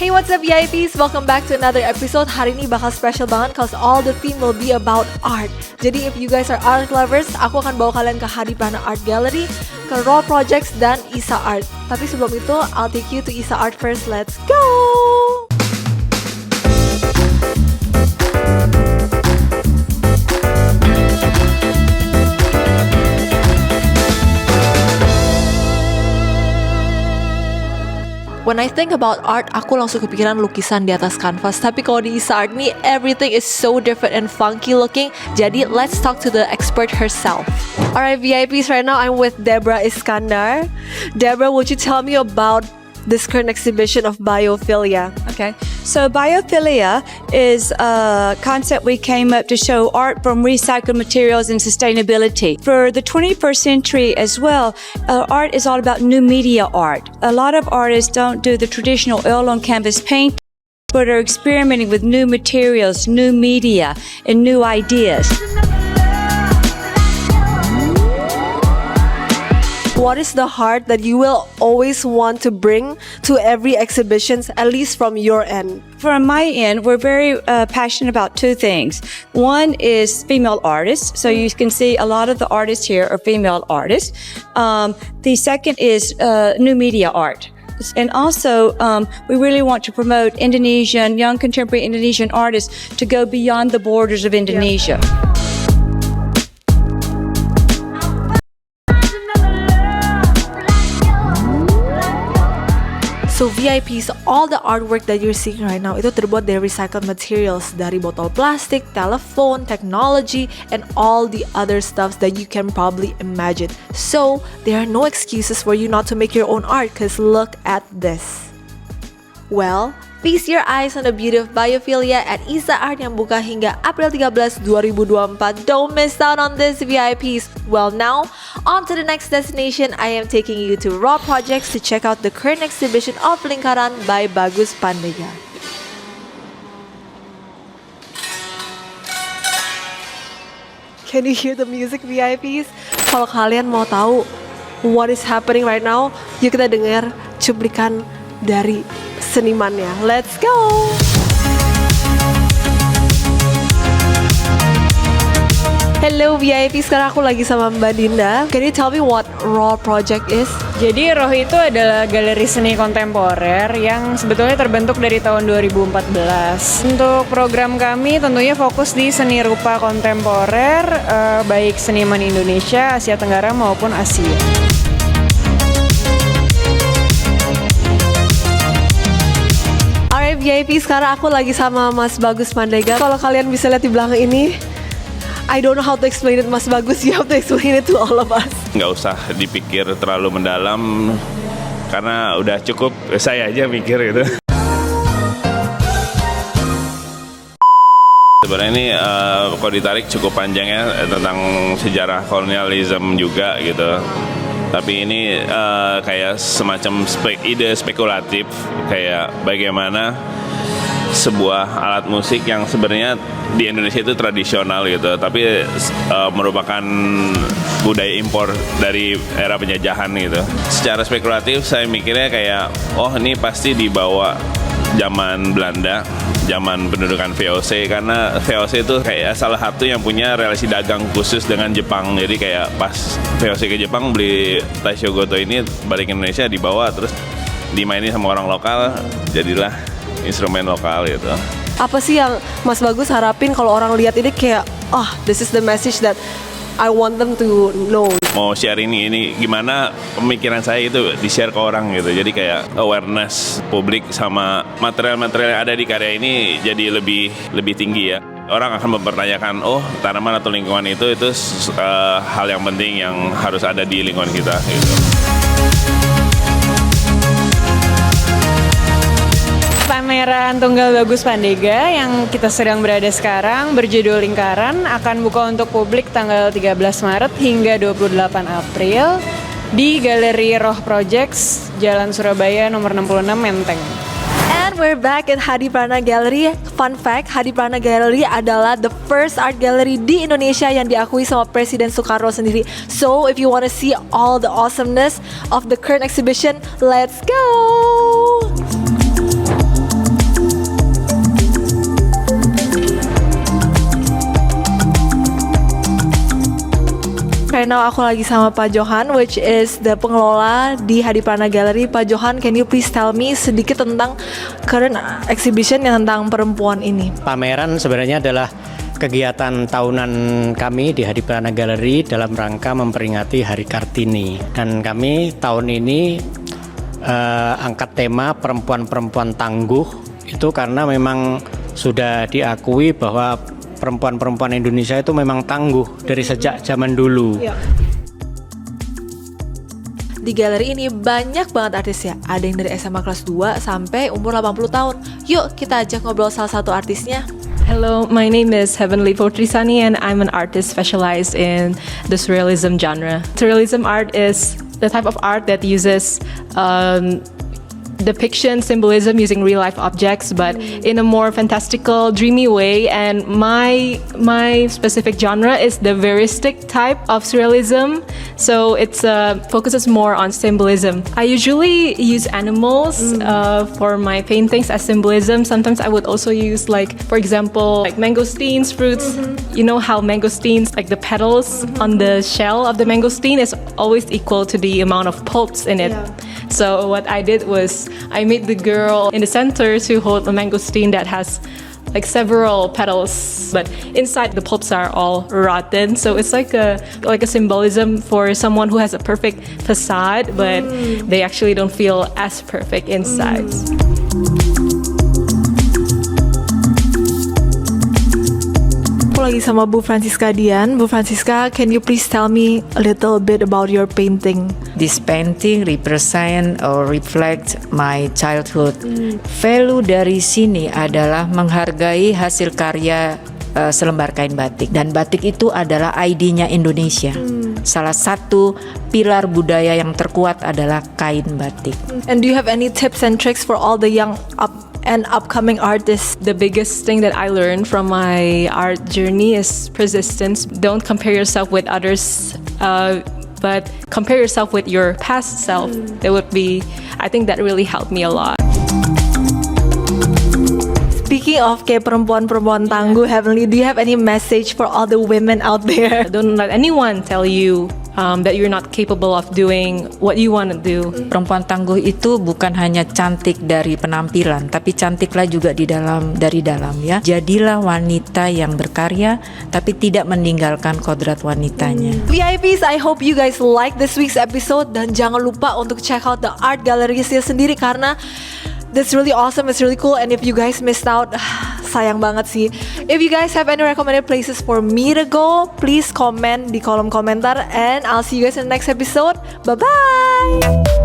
Hey, what's up VIPs? Welcome back to another episode. Hari ini bakal special banget cause all the theme will be about art. Jadi if you guys are art lovers, aku akan bawa kalian ke Hadi Prana Art Gallery, ke Raw Projects dan Isa Art. Tapi sebelum itu, I'll take you to Isa Art first. Let's go! When I think about art, aku langsung kepikiran lukisan di atas kanvas. Tapi kalau di Isa Art nih, everything is so different and funky looking. Jadi, let's talk to the expert herself. Alright, VIPs, right now I'm with Deborah Iskandar. Deborah, would you tell me about this current exhibition of biophilia? Okay, so biophilia is a concept we came up to show art from recycled materials and sustainability. For the 21st century as well, art is all about new media art. A lot of artists don't do the traditional oil on canvas paint, but are experimenting with new materials, new media, and new ideas. What is the heart that you will always want to bring to every exhibition, at least from your end? From my end, we're very passionate about two things. One is female artists. So you can see a lot of the artists here are female artists. The second is new media art. And also, we really want to promote young contemporary Indonesian artists to go beyond the borders of Indonesia. Yeah. So VIPs, all the artwork that you're seeing right now itu terbuat dari recycled materials, dari botol plastik, telepon, technology, and all the other stuffs that you can probably imagine. So there are no excuses for you not to make your own art, cause look at this. Well, feast your eyes on the beauty of biophilia at Isa Art yang buka hingga April 13, 2024. Don't miss out on this, VIPs. Well, now, on to the next destination. I am taking you to Raw Projects to check out the current exhibition of Lingkaran by Bagus Pandega. Can you hear the music, VIPs? Kalau kalian mau tahu what is happening right now, yuk kita dengar cuplikan dari senimannya. Let's go! Hello VIP, sekarang aku lagi sama Mbak Dinda. Can you tell me what Raw Project is? Jadi Raw itu adalah galeri seni kontemporer yang sebetulnya terbentuk dari tahun 2014. Untuk program kami tentunya fokus di seni rupa kontemporer, baik seniman Indonesia, Asia Tenggara maupun Asia. VIP, sekarang aku lagi sama Mas Bagus Pandega. Kalau kalian bisa lihat di belakang ini, I don't know how to explain it, Mas Bagus. You have to explain it to all of us. Nggak usah dipikir terlalu mendalam, karena udah cukup saya aja mikir gitu. Sebenarnya ini kalau ditarik cukup panjang ya, tentang sejarah kolonialisme juga gitu. Tapi ini kayak semacam ide spekulatif, kayak bagaimana sebuah alat musik yang sebenarnya di Indonesia itu tradisional gitu, tapi merupakan budaya impor dari era penjajahan gitu. Secara spekulatif saya mikirnya kayak, oh ini pasti dibawa zaman Belanda, zaman pendudukan VOC, karena VOC itu kayak salah satu yang punya relasi dagang khusus dengan Jepang. Jadi kayak pas VOC ke Jepang beli Taisho Goto ini balik ke Indonesia, dibawa terus dimainin sama orang lokal, jadilah instrumen lokal gitu. Apa sih yang Mas Bagus harapin kalau orang lihat ini kayak, this is the message that I want them to know. Mau share ini gimana pemikiran saya itu di-share ke orang gitu. Jadi kayak awareness publik sama material-material yang ada di karya ini jadi lebih tinggi ya. Orang akan mempertanyakan, tanaman atau lingkungan itu hal yang penting yang harus ada di lingkungan kita gitu. Pameran Tunggal Bagus Pandega yang kita sedang berada sekarang berjudul Lingkaran akan buka untuk publik tanggal 13 Maret hingga 28 April di Galeri Raw Projects, Jalan Surabaya nomor 66 Menteng. And we're back at Hadi Prana Gallery. Fun fact, Hadi Prana Gallery adalah the first art gallery di Indonesia yang diakui sama Presiden Soekarno sendiri. So, if you want to see all the awesomeness of the current exhibition, let's go! right now aku lagi sama Pak Johan, which is the pengelola di Hadiprana Gallery. Pak Johan, can you please tell me sedikit tentang current exhibition yang tentang perempuan ini? Pameran sebenarnya adalah kegiatan tahunan kami di Hadiprana Gallery dalam rangka memperingati Hari Kartini. Dan kami tahun ini angkat tema perempuan-perempuan tangguh, itu karena memang sudah diakui bahwa perempuan-perempuan Indonesia itu memang tangguh dari sejak zaman dulu. Di galeri ini banyak banget artis ya. Ada yang dari SMA kelas 2 sampai umur 80 tahun. Yuk kita ajak ngobrol salah satu artisnya. Hello, my name is Heavenly Potrisani and I'm an artist specialized in the surrealism genre. Surrealism art is the type of art that uses depiction, symbolism using real life objects, but in a more fantastical, dreamy way. And my specific genre is the veristic type of surrealism. So it's focuses more on symbolism. I usually use animals for my paintings as symbolism. Sometimes I would also use, like, for example, like mangosteens, fruits. You know how mangosteens, like the petals on the shell of the mangosteen is always equal to the amount of pulps in it. So what I did was I made the girl in the center to hold a mangosteen that has like several petals, but inside the pulps are all rotten. So it's like a symbolism for someone who has a perfect facade, but they actually don't feel as perfect inside. Aku lagi sama Bu Francisca Dian. Bu Francisca, can you please tell me a little bit about your painting? This painting represent or reflect my childhood. Value dari sini adalah menghargai hasil karya selembar kain batik, dan batik itu adalah ID-nya Indonesia. Salah satu pilar budaya yang terkuat adalah kain batik. And do you have any tips and tricks for all the young upcoming artists? The biggest thing that I learned from my art journey is persistence. Don't compare yourself with others, but compare yourself with your past self. I think that really helped me a lot. Speaking of kayak perempuan-perempuan tangguh, Heavenly, do you have any message for all the women out there? Don't let anyone tell you that you're not capable of doing what you want to do. Perempuan tangguh itu bukan hanya cantik dari penampilan, tapi cantiklah juga dari dalam ya. Jadilah wanita yang berkarya, tapi tidak meninggalkan kodrat wanitanya. VIPs, I hope you guys like this week's episode, dan jangan lupa untuk check out the art galleries sendiri karena that's really awesome, it's really cool. And if you guys missed out, sayang banget sih. If you guys have any recommended places for me to go, please comment di kolom komentar, and I'll see you guys in the next episode. Bye bye.